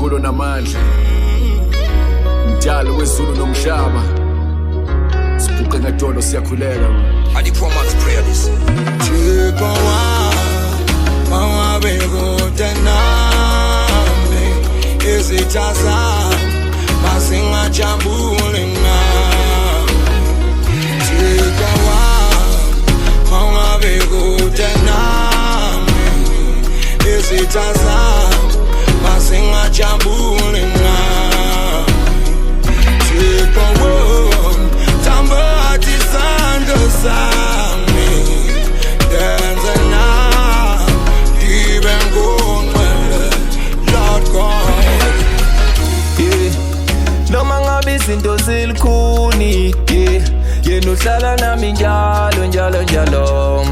injabulo namandla, mdali wezulu nomhlaba, sibuke ngadolo siyakhuleka. Adi Promax prayer this. Chiko wa bekude nami, izitha zami masingajabule ngami. Chiko wa bekude nami, izitha zami masingajabule ngami. Chiko tamba atisando sami, denze na dibengonqele Lord God. Noma ngabe izinto zilikhuni, yena uhlala nami njalo njalo njalo.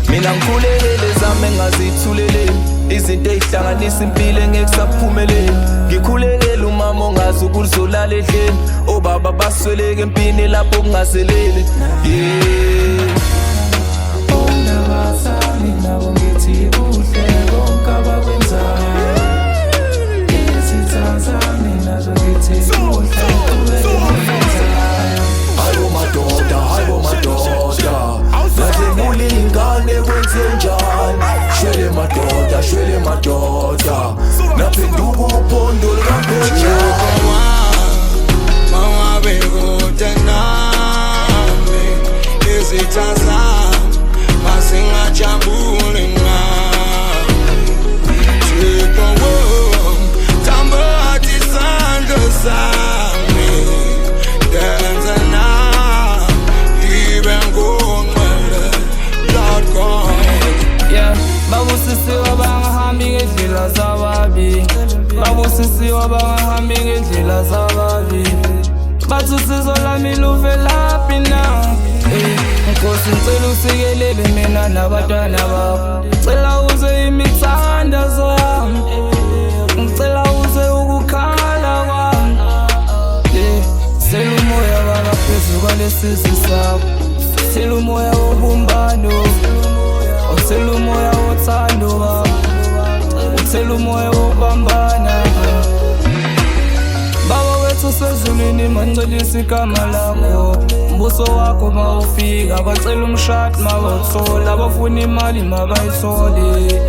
Mina ngikhulekele zami ngazithulele, izinto ezihlanganisa impilo engeke saphumelele. Ngikhulekele umama ongazi ukulizolala ehleni, obaba basweleke empini lapho kungazelele. Ungabasali nabo ngithi kuhle konke abakwenzayo, izitha zami nazo ngithi kuhle kubekwenzayo. Hayibo madoda, hayibo madoda, ngathi kulingane kwenze njani. Shwele madoda, shwele madoda, naphenduka uphondo likaphetsha. Mawa bekude nami, izitha zami masingajabule ngami. Chiko tamba atisando sami, denze na dibengonqele Lord God. Babusisiwe bangahambi ngendlela zababi, babusisiwe bangahambi ngendlela zababi. Bathi usizo lami luvelaphi na? Nkosi ngicela usikelele mina nabantwana bakho, ngicela uze imithandazo yami, ngicela uze ukukhala kwami. Sela umoya wangaphezu kwalesizwe sakho, sela umoya wobumbano, uthela umoya wothando, uthela umoya wokubambana. Baba wethu sezulwini mancelisa igama lakho, umbuso wakho mawufika bacela umshado mabawuthola, abafuna imali mabayithole.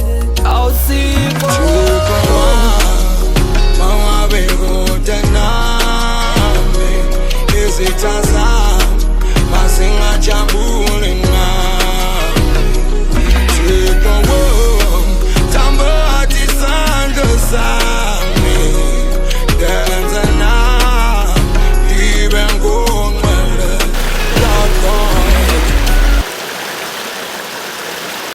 Awusikho mawa bekude nami, izitha zami masingajabule